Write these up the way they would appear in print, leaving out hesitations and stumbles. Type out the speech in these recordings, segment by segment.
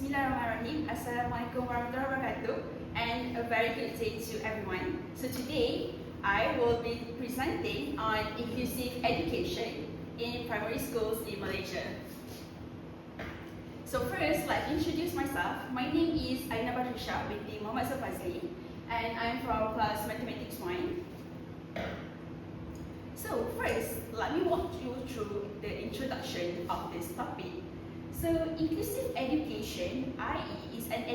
Bismillahirrahmanirrahim. Assalamualaikum warahmatullahi wabarakatuh, and a very good day to everyone. So today I will be presenting on inclusive education in primary schools in Malaysia. So first, let me introduce myself. My name is AINA BATRISYIA binti Muhammad ZULFADZLI, and I'm from class Mathematics 1. So first, let me walk you through the introduction of this topic. So inclusive education, i.e., is an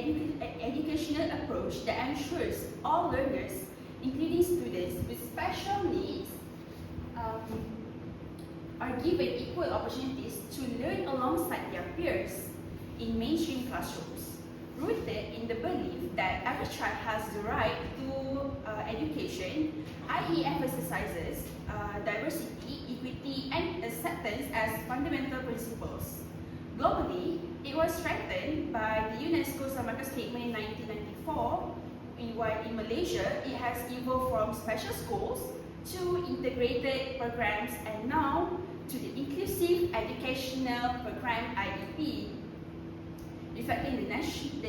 educational approach that ensures all learners, including students with special needs, are given equal opportunities to learn alongside their peers in mainstream classrooms, rooted in the belief that every child has the right to education, i.e. emphasizes diversity, equity, and acceptance as fundamental principles. Globally, it was strengthened by the UNESCO Summer Statement in 1994, while in Malaysia, it has evolved from special schools to integrated programs and now to the Inclusive Educational Program (IEP), reflecting the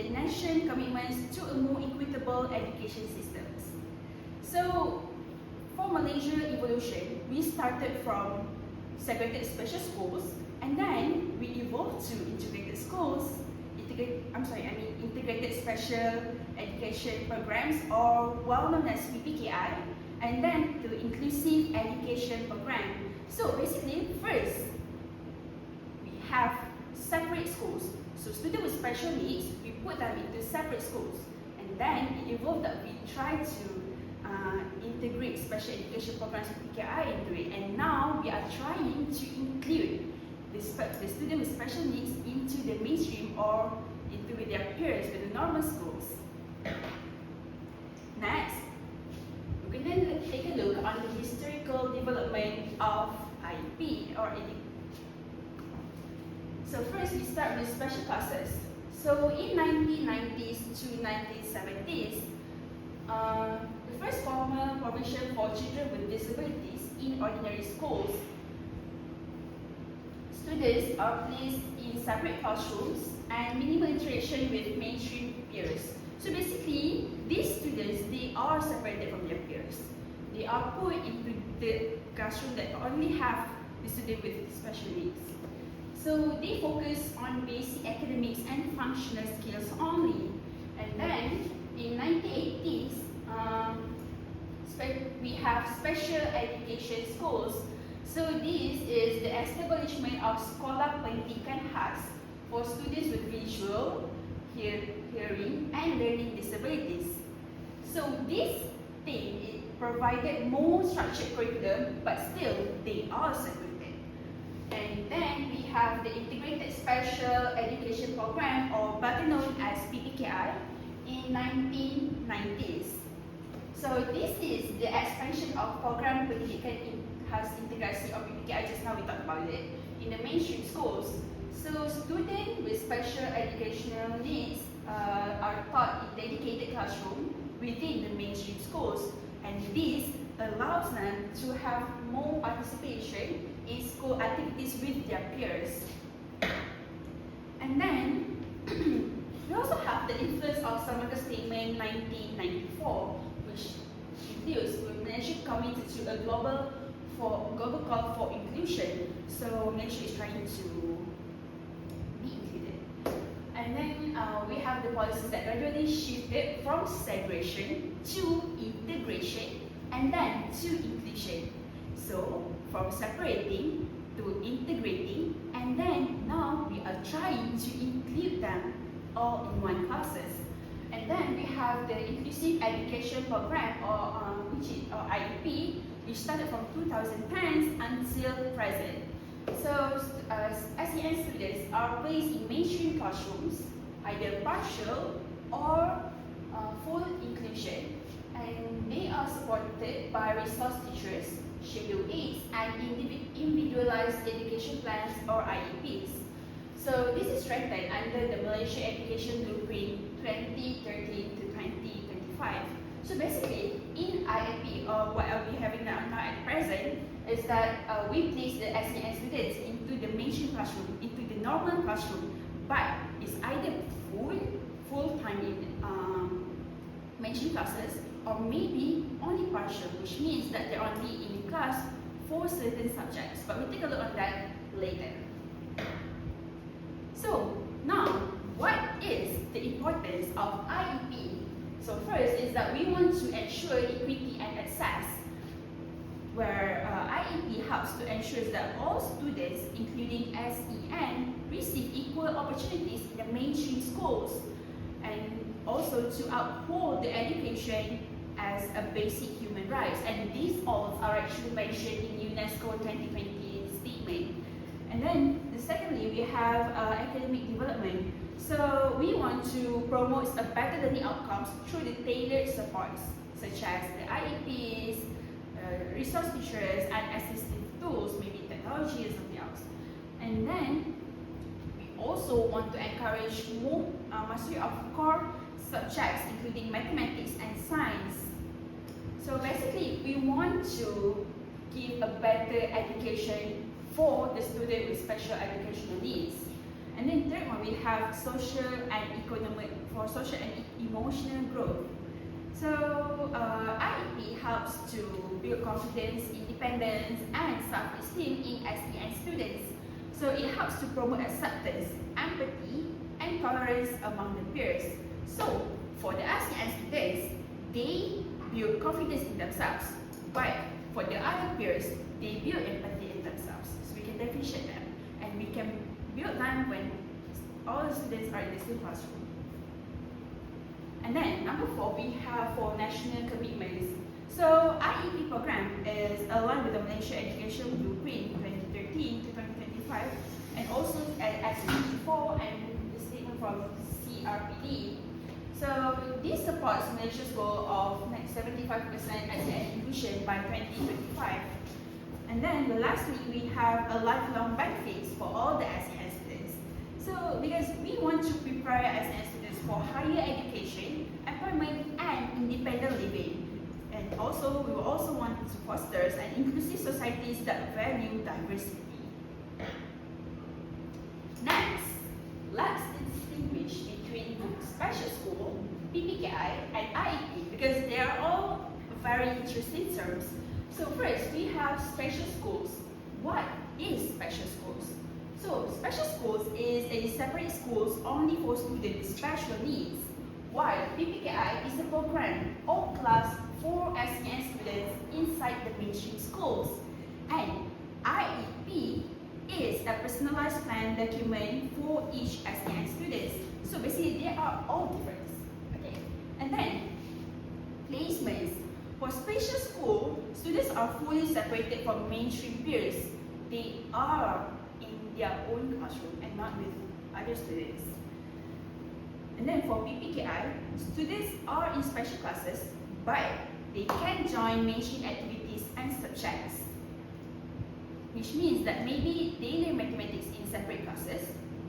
nation's commitments to a more equitable education systems. So, for Malaysia evolution, we started from segregated special schools, and then we evolved to integrated schools, integrated special education programs, or well known as PPKI, and then to inclusive education program. So basically, first, we have separate schools. So students with special needs, we put them into separate schools, and then it evolved that we try to integrate special education programs PPKI into it, and now we are trying to include the student with special needs into the mainstream or into with their peers with the normal schools. Next, we're going to take a look on the historical development of IEP or So first, we start with special classes. So in 1990s to 1970s, the first formal provision for children with disabilities in ordinary schools, students are placed in separate classrooms and minimal interaction with mainstream peers. So basically, these students, they are separated from their peers. They are put into the classroom that only have the student with special needs. So they focus on basic academics and functional skills only. And then in 1980s, we have special education schools. So this is the establishment of Sekolah Pendidikan Khas for students with visual, hearing, and learning disabilities. So this thing, it provided more structured curriculum, but still they are separated. And then we have the Integrated Special Education Program, or better known as PPKI, in 1990s. So this is the expansion of program pendidikan khas integrasi or PPKI. Just now we talked about it in the mainstream schools. So students with special educational needs are taught in dedicated classroom within the mainstream schools, and this allows them to have more participation in school activities with their peers. And then we also have the influence of Summer Statement 1994, which includes Malaysia committed to a global call for inclusion. So Malaysia is trying to be included. And then we have the policies that gradually shifted from segregation to integration and then to inclusion. So from separating to integrating, and then now we are trying to include them all in one classes. And then we have the Inclusive Education Program or IEP, which started from 2010 until present. So SEN students are placed in mainstream classrooms, either partial or full inclusion, and they are supported by resource teachers, schedule aids, and individualized education plans or IEPs. So this is strengthened under the Malaysia Education Blueprint 2013 to 2025. So basically, in IEP, or what are we having now at present, is that we place the SEN students into the mainstream classroom, into the normal classroom, but is either full-time in mainstream classes, or maybe only partial, which means that they're only in class for certain subjects. But we'll take a look at that later. So now, what is the importance of IEP? So first is that we want to ensure equity and access, where IEP helps to ensure that all students, including SEN, receive equal opportunities in the mainstream schools, and also to uphold the education as a basic human rights. And these all are actually mentioned in UNESCO 2020 statement. And then secondly, we have academic development. So we want to promote a better learning outcomes through the tailored supports, such as the IEPs, resource teachers, and assistive tools, maybe technology or something else. And then we also want to encourage more mastery of core subjects, including mathematics and science. So basically, we want to give a better education for the student with special educational needs. And then third one, we have social and economic, for social and emotional growth. So IEP helps to build confidence, independence, and self-esteem in SEN students. So it helps to promote acceptance, empathy, and tolerance among the peers. So for the SEN students, they build confidence in themselves, but for the other peers, they build empathy in themselves. So we can differentiate them, and we can build them when all the students are in the same classroom. And then number 4, we have for national commitments. So IEP program is aligned with the Malaysia Education Blueprint 2013 to 2025, and also as before, and the statement from CRPD. So this supports Malaysia's goal of 75% SEN inclusion by 2025. And then lastly, we have a lifelong benefits for all the SEN students. So because we want to prepare SEN students for higher education, employment, and independent living. And also, we will also want to foster an inclusive societies that value diversity. Next, let's distinguish between special school, PPKI, and IEP, because they are all very interesting terms. So first, we have special schools. What is special schools? So special schools is a separate schools only for students with special needs, while PPKI is a program or class for SEN students inside the mainstream schools. And IEP is a personalized plan document for each SEN students. So basically, they are all different. Okay. And then placements. For special school, students are fully separated from mainstream peers. They are in their own classroom and not with other students. And then for PPKI, students are in special classes, but they can join mainstream activities and subjects, which means that maybe they learn mathematics in separate classes,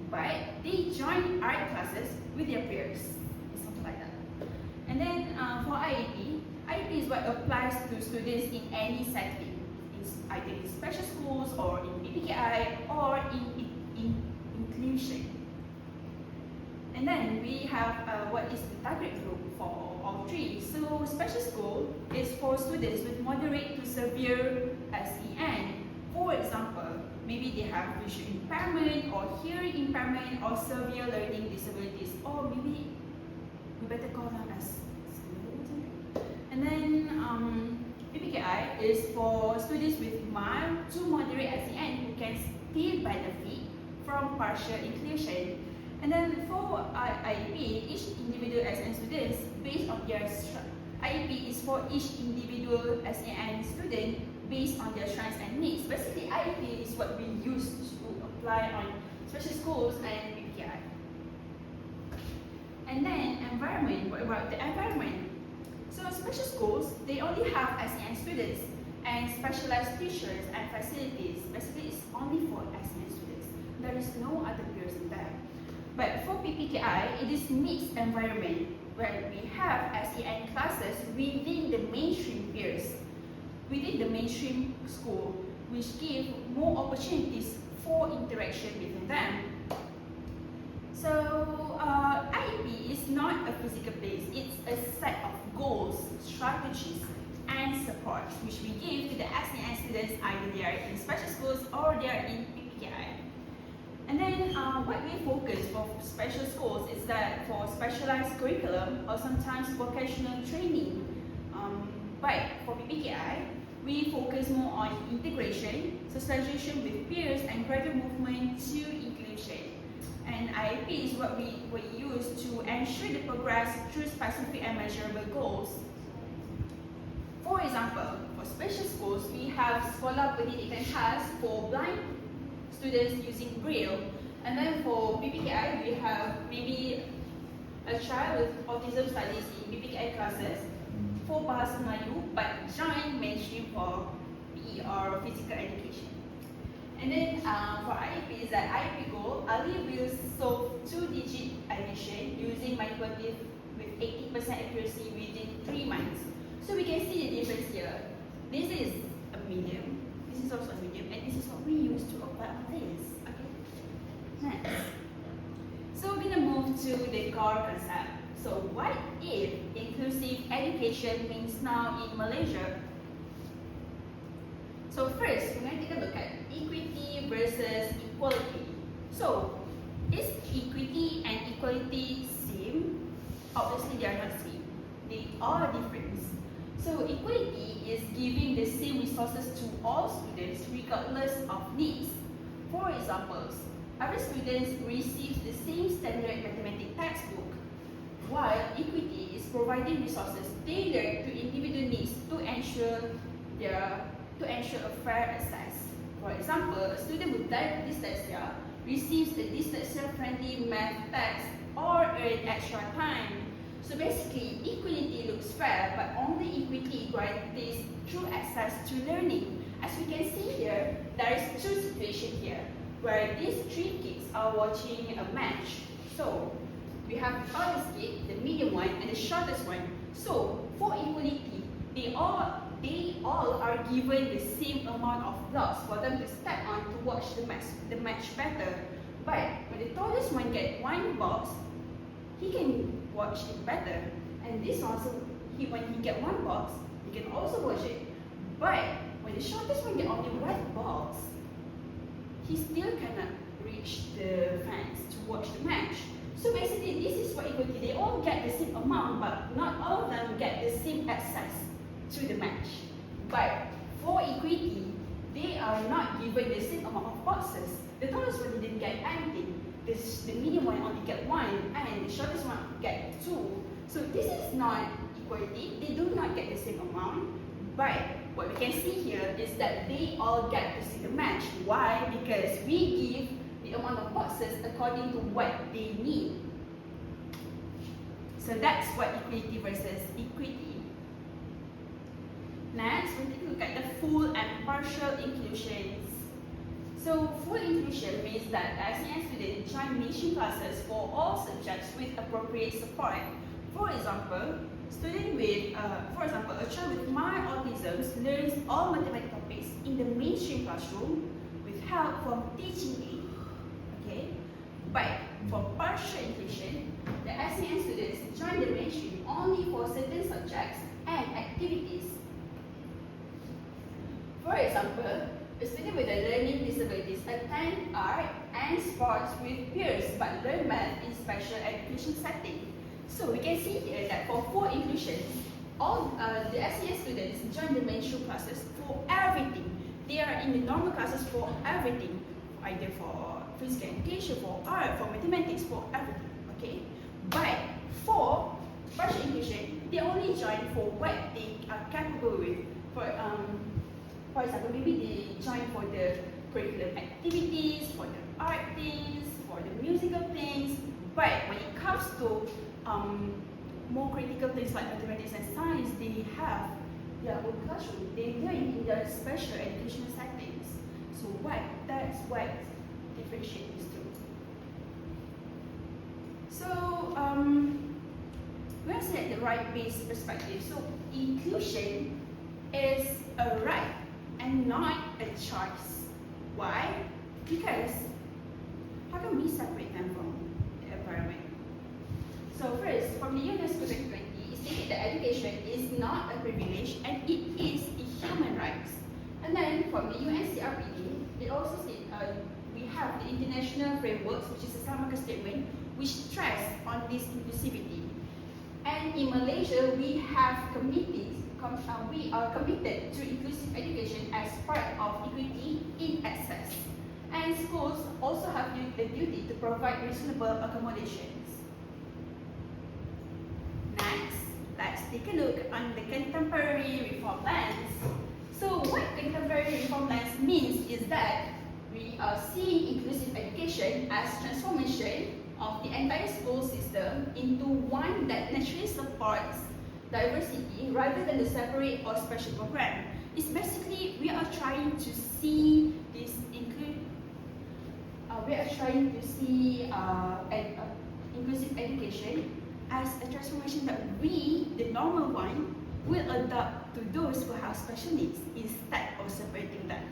but they join art classes with their peers, something like that. And then for IEP, IEP is what applies to students in any setting, either in special schools or in PPKI or in inclusion. And then we have what is the target group for all three. So special school is for students with moderate to severe SEN. For example, maybe they have visual impairment or hearing impairment or severe learning disabilities, or maybe we better call them as. And then PPKI is for students with mild to moderate SEN who can still benefit from partial inclusion. And then for IEP, each individual SEN students, based on their IEP is for each individual SEN student based on their strengths and needs. Basically, IEP is what we use to apply on special schools and PPKI. And then environment. What about the environment? So special schools, they only have SEN students and specialized teachers and facilities. Basically, it's only for SEN students. There is no other peers in there. But for PPKI, it is mixed environment where we have SEN classes within the mainstream peers, within the mainstream school, which give more opportunities for interaction within them. So IEP is not a physical place, it's a set of goals, strategies, and supports which we give to the SEN students either they are in special schools or they are in PPKI. And then what we focus for special schools is that for specialized curriculum or sometimes vocational training. But for PPKI, we focus more on integration, socialization with peers, and gradual movement to inclusion. And IEP is what we use to ensure the progress through specific and measurable goals. For example, for special schools, we have Sekolah Pendidikan Khas for blind students using Braille. And then for PPKI, we have maybe a child with autism studies in PPKI classes for Bahasa Melayu, but join mainstream for PE or physical education. And then for IEP is that IEP goal, Ali will solve 2-digit addition using manipulative with 80% accuracy within 3 months. So we can see the difference here. This is a medium, this is also a medium, and this is what we use to apply on this. Okay. Next. So we're gonna move to the core concept. So what if inclusive education means now in Malaysia? So first, we're going to take a look at equity versus equality. So, is equity and equality same? Obviously, they are not same. They are different. So, equality is giving the same resources to all students regardless of needs. For example, every student receives the same standard mathematics textbook, while equity is providing resources tailored to individual needs to ensure a fair access. For example, a student with dyslexia receives a dyslexia-friendly math text or earn extra time. So basically, equality looks fair, but only equity guarantees true access to learning. As we can see here, there is two situations here, where these 3 kids are watching a match. So we have the tallest kid, the medium one, and the shortest one. So for equality, they all are given the same amount of blocks for them to step on to watch the match better. But when the tallest one gets 1 box, he can watch it better. And this one, so when he gets 1 box, he can also watch it. But when the shortest one gets only 1 box, he still cannot reach the fans to watch the match. So basically, this is what equality. They all get the same amount, but not all of them get the same access to the match. But for equity, they are not given the same amount of boxes. The tallest one didn't get anything. The medium one only get 1, and the shortest one get 2. So this is not equality. They do not get the same amount. But what we can see here is that they all get to see the match. Why? Because we give the amount of boxes according to what they need. So that's what equality versus equity. Next, we'll take a look at the full and partial inclusions. So full inclusion means that SEN students join mainstream classes for all subjects with appropriate support. For example, a child with mild autism learns all mathematics topics in the mainstream classroom with help from teaching aid. Okay, but for partial inclusion, the SEN students join the mainstream only for certain subjects and activities. For example, a student with a learning disabilities attend art and sports with peers but learn math in special education setting. So we can see here that for full inclusion, all the SEN students join the mainstream classes for everything. They are in the normal classes for everything, either for physical education, for art, for mathematics, for everything. Okay, but for partial inclusion, they only join for what they are capable with. For example, maybe they join for the curriculum activities, for the art things, for the musical things. But when it comes to more critical things like mathematics and science, they have their own classroom. They learn in their special educational settings. So that's what differentiates these two. So we're saying the right-based perspective. So inclusion is a right and not a choice. Why? Because how can we separate them from the UNCRPD, it also said we have the international frameworks, which is a Samaka statement, which stress on this inclusivity. And in Malaysia, we are committed to inclusive education as part of equity in access. And schools also have the duty to provide reasonable accommodations. Next, let's take a look on the contemporary reform plans. So what contemporary reform plans means is that we are seeing inclusive education as transformation of the entire school system into one that naturally supports diversity rather than the separate or special program. It's basically we are trying to see this inclusive education as a transformation that we, the normal one, will adopt to those who have special needs instead of separating them.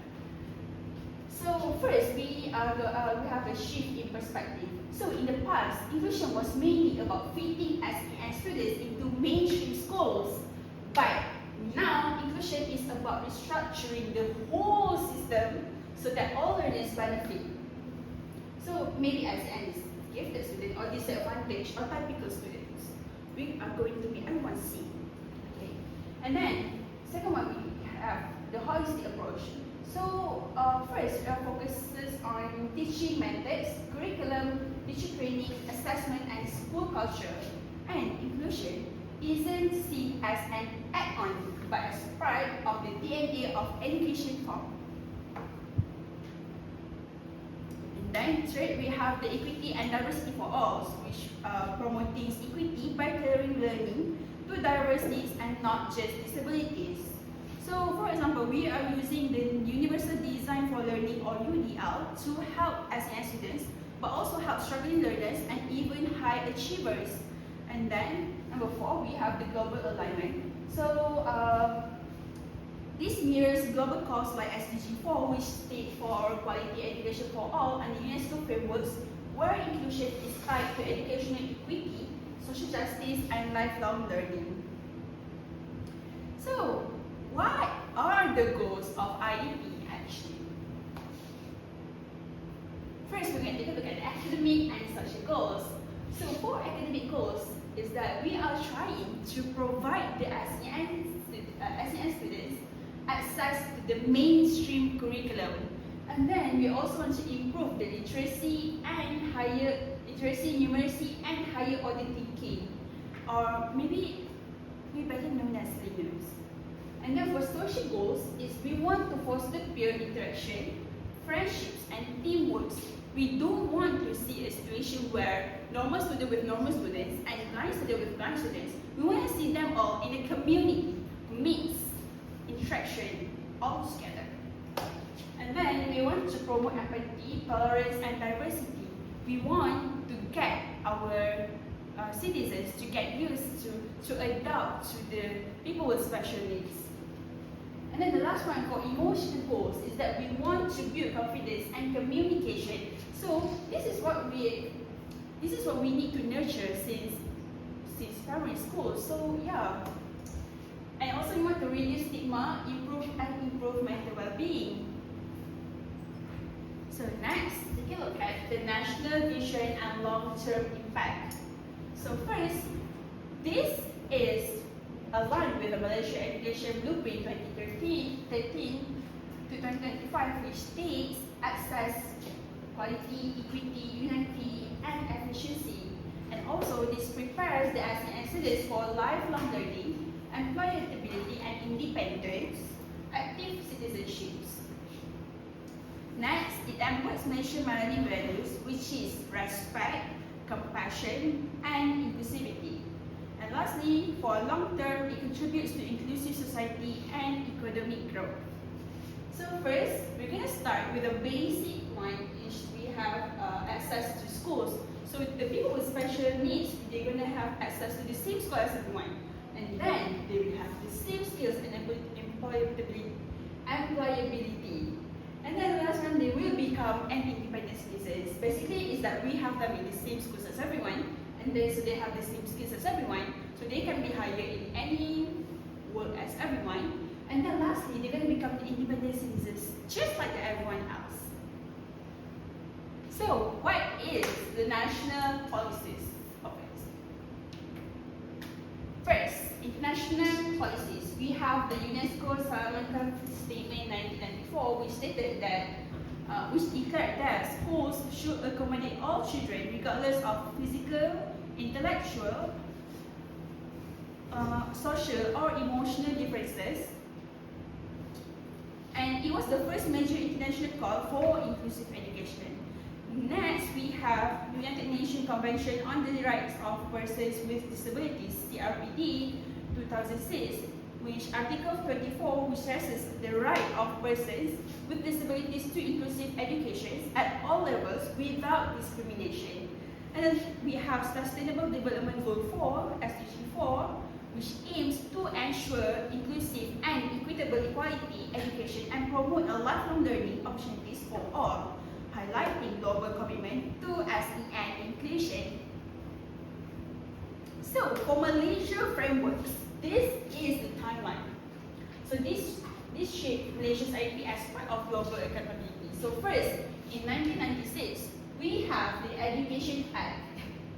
So first, we have a shift in perspective. So in the past, inclusion was mainly about fitting SEN students into mainstream schools. But now, inclusion is about restructuring the whole system so that all learners benefit. So maybe SEN is gifted students or disadvantaged or typical students. We are going to make everyone see. Okay. And then, second one, we have the holistic approach. So first, focuses on teaching methods, curriculum, teacher training, assessment, and school culture. And inclusion isn't seen as an add-on, but as part of the DNA of education form. And then third, we have the equity and diversity for all, which promoting equity by tailoring learning to diversities and not just disabilities. So, for example, we are using the Universal Design for Learning or UDL to help SEN students, but also help struggling learners and even high achievers. And then, number 4, we have the global alignment. So, this mirrors global calls like SDG 4, which state for quality education for all, and the UNESCO frameworks, where inclusion is tied to educational equity, social justice, and lifelong learning. So, what are the goals of IEP actually? First, we're going to take a look at academic and social goals. So for academic goals is that we are trying to provide the SEN students access to the mainstream curriculum. And then we also want to improve the literacy and higher literacy, numeracy, and higher order thinking. Or maybe better known as learners. And then for social goals is we want to foster peer interaction, friendships, and teamwork. We don't want to see a situation where normal student with normal students and blind student with blind students. We want to see them all in a community, mixed interaction all together. And then we want to promote empathy, tolerance, and diversity. We want to get our citizens to get used to adapt to the people with special needs. And then the last one for emotional goals is that we want to build confidence and communication. So this is what we need to nurture since primary school. So yeah. And also we want to reduce stigma, improve mental well-being. So next, take a look at the national vision and long-term impact. So first, this is aligned with the Malaysia Education Blueprint 2013 to 2025, which states access, quality, equity, unity, and efficiency. And also, this prepares the SEN students for lifelong learning, employability, and independence, active citizenships. Next, it embeds Malaysian learning values, which is respect, compassion, and inclusivity. And lastly, for long term, it contributes to inclusive society and economic growth. So first, we're going to start with a basic one, which we have access to schools. So the people with special needs, they're going to have access to the same school as everyone. And then they will have the same skills and employability. And then the last one, they will become an independent citizens. Basically, is that we have them in the same schools as everyone, and then so they have the same skills as everyone, so they can be hired in any work as everyone. And then lastly, they're going to become the independent citizens, just like everyone else. So, what is the national policies of it? First, international policies. We have the UNESCO Salamanca Statement 1994, which stated that, which declared that schools should accommodate all children, regardless of physical, intellectual, social, or emotional differences. And it was the first major international call for inclusive education. Next, we have United Nations Convention on the Rights of Persons with Disabilities, CRPD 2006, which Article 24, which stresses the right of persons with disabilities to inclusive education at all levels without discrimination. And then we have Sustainable Development Goal 4, SDG 4, which aims to ensure inclusive and equitable equality education and promote a lifelong learning opportunities for all, highlighting global commitment to SEN inclusion. So, for Malaysia frameworks, this is the timeline. So this shaped Malaysia's IDP as part of global accountability. So first, in 1996, we have the Education Act,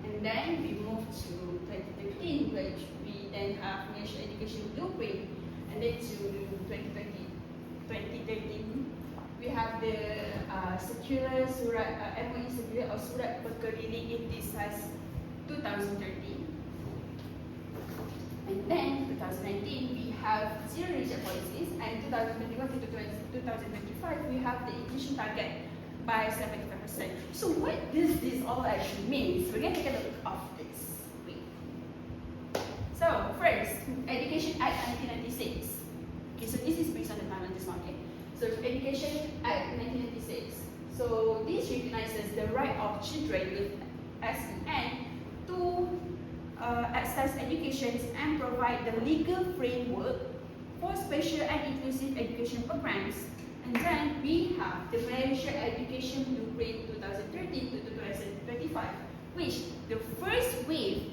and then we moved to 2015, which we then have Malaysia Education Blueprint, and then to 2013, we have the circular surat MOE circular or surat perkeliling intisas 2013. And then 2019 we have zero reject policies, and 2021 to 2025 we have the inclusion target by 75%. So what does this all actually mean? So we're going to take a look of this. Wait. So first, Education Act 1996. Okay, so this is based on the timeline this market. So Education Act 1996. So this recognizes the right of children with SEN to access education and provide the legal framework for special and inclusive education programs. And then we have the Malaysia Education Blueprint 2013 to 2025, which the first wave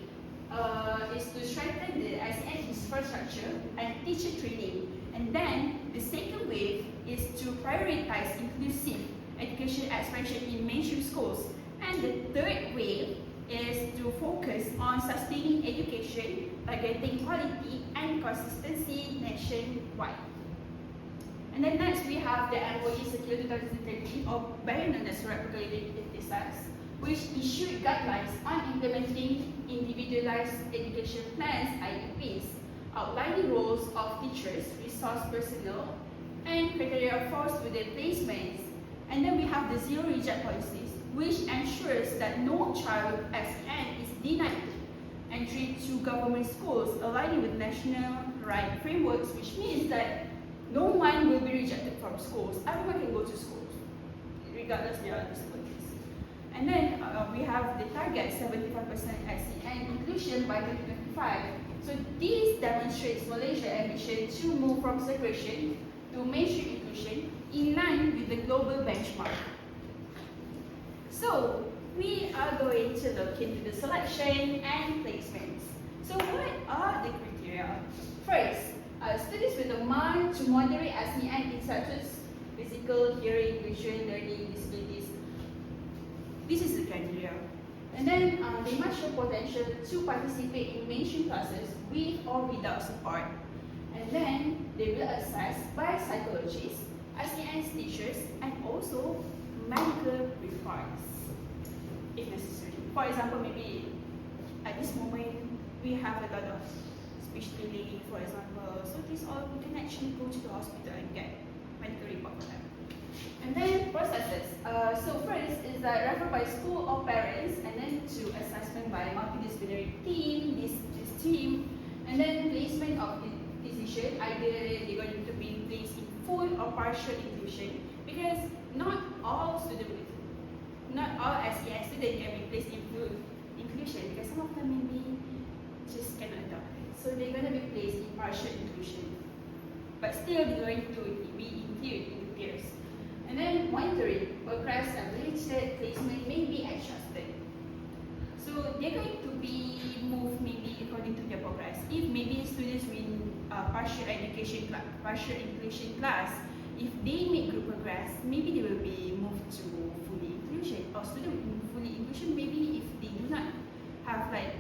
is to strengthen the SEN infrastructure and teacher training. And then the second wave is to prioritize inclusive education expansion in mainstream schools. And the third wave is to focus on sustaining education by getting quality and consistency nationwide. And then next we have the MOE Circular 2013, or better known as Surat Perkeliling Intisas, which issued guidelines on implementing individualized education plans (IEPs), outlining roles of teachers, resource personnel, and criteria for student placements. And then we have the zero reject policies, which ensures that no child with SEN is denied entry to government schools, aligning with national right frameworks, which means that no one will be rejected from schools. Everyone can go to schools, regardless of their disabilities. And then we have the target 75% SEN inclusion by 2025. So this demonstrates Malaysia's ambition to move from segregation to mainstream inclusion in line with the global benchmark. So we are going to look into the selection and placements. So what are the criteria? First, students with a mild to moderate SEN in status, physical, hearing, vision, learning disabilities. This is the criteria. And then they must show potential to participate in mainstream classes with or without support. And then they will assess by psychologists, SEN teachers, and also medical reports, if necessary. For example, maybe at this moment we have a lot of speech delay, for example. So this all we can actually go to the hospital and get medical report for them. And then processes. So first is referred by school or parents, and then to assessment by multidisciplinary team, this team, and then placement of the decision. Either they're going to be placed in full or partial inclusion, because not all SEN students can be placed in full inclusion, because some of them maybe just cannot adopt it. So they're going to be placed in partial inclusion, but still they're going to be included in the peers. And then monitoring, progress and related placement may be adjusted. So they're going to be moved maybe according to their progress. If maybe students will partial inclusion class, if they make good progress, maybe they will be moved to fully inclusion. Or student with fully inclusion, maybe if they do not have like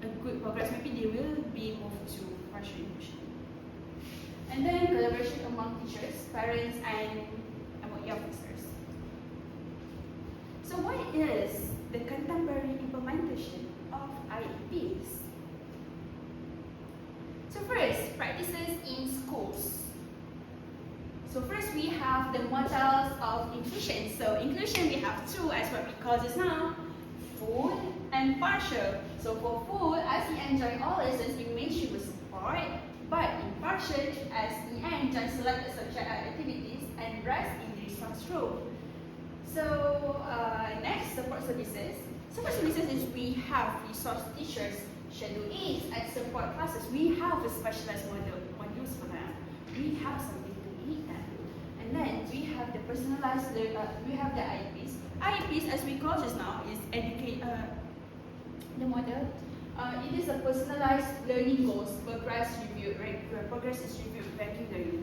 a good progress, maybe they will be moved to partial inclusion. And then collaboration among teachers, parents, and MOHD officers. So what is the contemporary implementation of IEPs? So first, practices in schools. So first we have the models of inclusion. So inclusion we have two, as what we call this now, full and partial. So for full, as he enjoyed all lessons, you make sure was support. But in partial, as he enjoyed selected subject activities and rest in the resource room. So next, support services. Support services is we have resource teachers, schedule aids, and support classes. We have a specialized modules for them. We have something to aid them. And then we have the personalized, we have the IEPs. IEPs, as we call just now, is the model. It is a personalized learning goals, progress is reviewed regularly.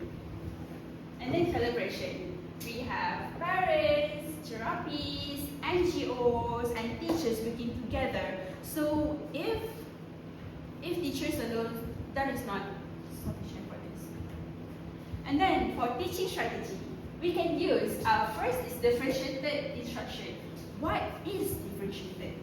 And then collaboration. We have parents, therapists, NGOs, and teachers working together. So if teachers alone, that is not sufficient for this. And then for teaching strategy, we can use, first is differentiated instruction. What is differentiated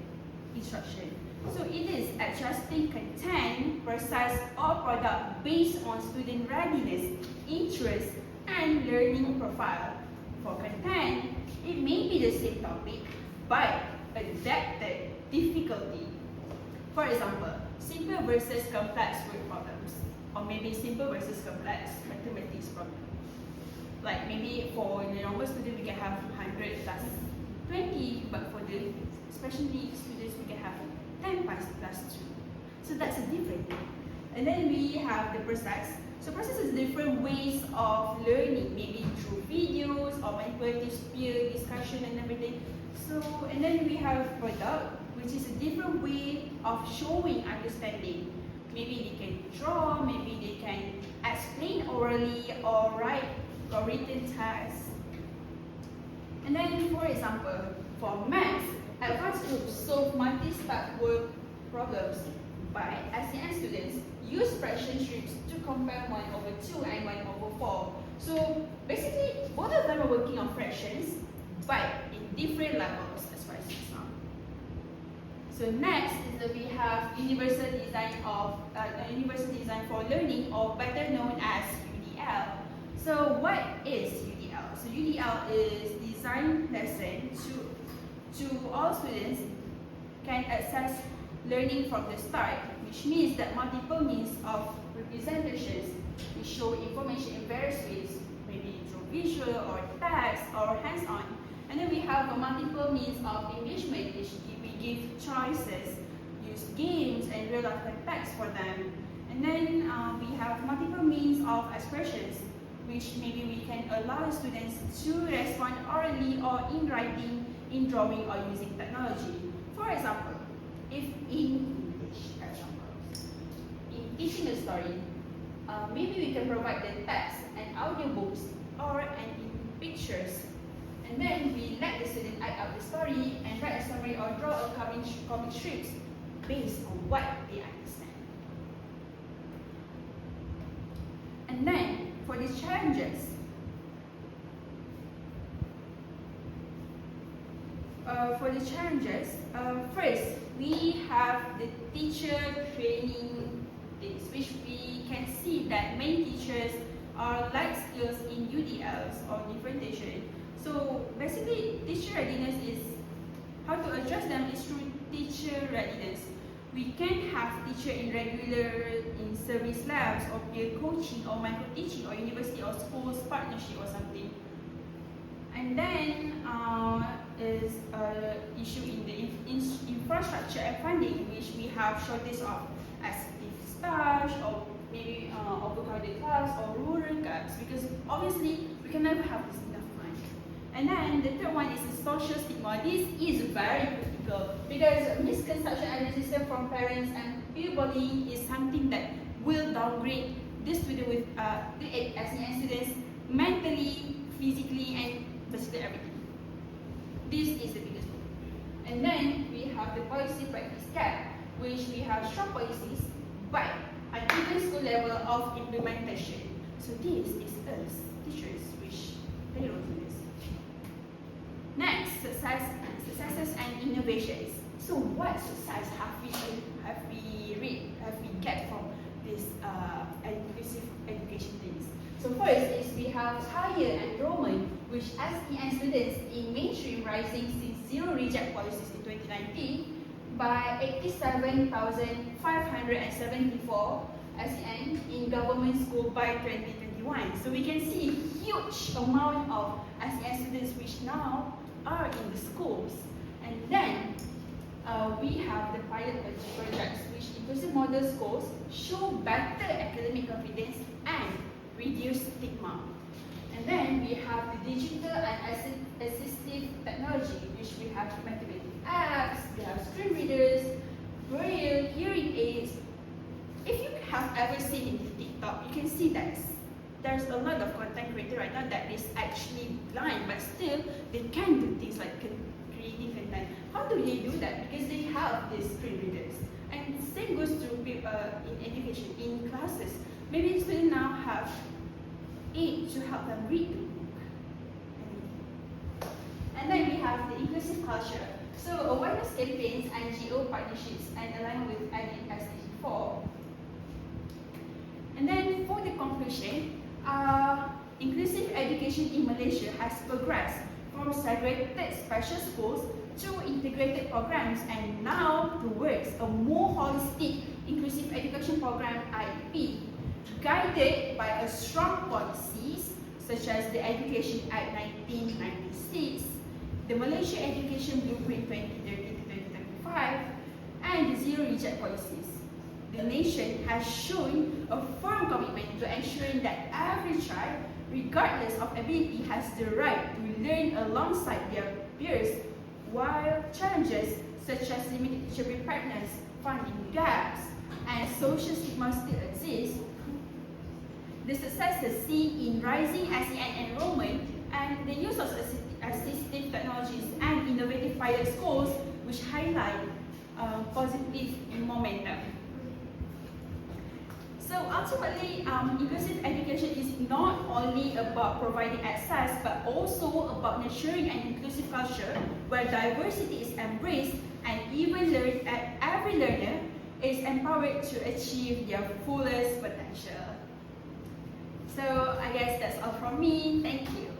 instruction? So it is adjusting content, process, or product based on student readiness, interest, and learning profile. For content, it may be the same topic, but adapted difficulty. For example, simple versus complex word problems, or maybe simple versus complex mathematics problem. Like maybe for the normal student, we can have 100 plus 20, but for the special needs students, we can have 10 plus 2. So that's a different thing. And then we have the process. So process is different ways of learning, maybe through videos or manipulative peer discussion and everything. So, and then we have product, which is a different way of showing understanding. Maybe they can draw, maybe they can explain orally or write or written tests. And then, for example, for maths, advanced groups solve multi-step word problems by SEN students use fraction strips to compare 1/2 and 1/4. So basically, both of them are working on fractions, but in different levels as far as it's now. So next is that we have universal design for learning, or better known as UDL. So what is UDL? So UDL is design lesson to all students can access learning from the start, which means that multiple means of representations. We show information in various ways, maybe through visual or text or hands-on. And then we have a multiple means of engagement, which we give choices, use games and real-life text for them. And then we have multiple means of expressions, which maybe we can allow students to respond orally or in writing, in drawing, or using technology. For example, if in English, in teaching a story, maybe we can provide the text and audiobooks or in pictures. And then we let the student act out the story and write a summary or draw a comic strips based on what they understand. And then for these challenges, first we have the teacher training things, which we can see that many teachers are lack skills in UDLs or differentiation. So basically, teacher readiness is how to address them is through teacher readiness. We can have teacher in regular in service labs or peer coaching or micro teaching or university or schools partnership or something. And then is issue in the infrastructure and funding, which we have shortage of active staff or maybe overcrowded class or rural gaps, because obviously we can never have this enough money. And then the third one is the social stigma. This is very critical because misconception and resistance from parents and peer bullying is something that will downgrade this student with grade 8 SEN students mentally, physically, and basically everything. This is the biggest one. And then we have the policy practice gap, which we have strong policies, but an even school level of implementation. So this is us, teachers, which play a role in this. Next, successes and innovations. So what success have we get from this inclusive education things? So first is we have higher enrollment, which SEN students in mainstream rising since zero reject policies in 2019 by 87,574 SEN in government school by 2021. So we can see huge amount of SEN students which now are in the schools. And then we have the pilot projects, which inclusive model schools show better academic confidence and reduce stigma. And then we have the digital and assistive technology, which we have mathematics apps, we have screen readers, braille, hearing aids. If you have ever seen in TikTok, you can see that there's a lot of content creators right now that is actually blind, but still they can do things like creating content. How do they do that? Because they have these screen readers. And same goes to in education, in classes. Maybe students now have aid to help them read the book. And then we have the inclusive culture. So awareness campaigns, NGO partnerships, and alignment with AINA SDG 4. And then for the conclusion, inclusive education in Malaysia has progressed from segregated special schools to integrated programs and now towards a more holistic inclusive education program IEP, guided by a strong policies such as the Education Act 1996, the Malaysia Education Blueprint 2030 to 2035, and the Zero Reject policies. The nation has shown a firm commitment to ensuring that every child, regardless of ability, has the right to learn alongside their peers, while challenges such as limited teacher preparedness, funding gaps, and social stigma still exist. The success is seen in rising SEN enrollment and the use of assistive technologies and innovative pilot schools, which highlight positive momentum. So ultimately, inclusive education is not only about providing access, but also about nurturing an inclusive culture where diversity is embraced and every learner is empowered to achieve their fullest potential. So I guess that's all from me. Thank you.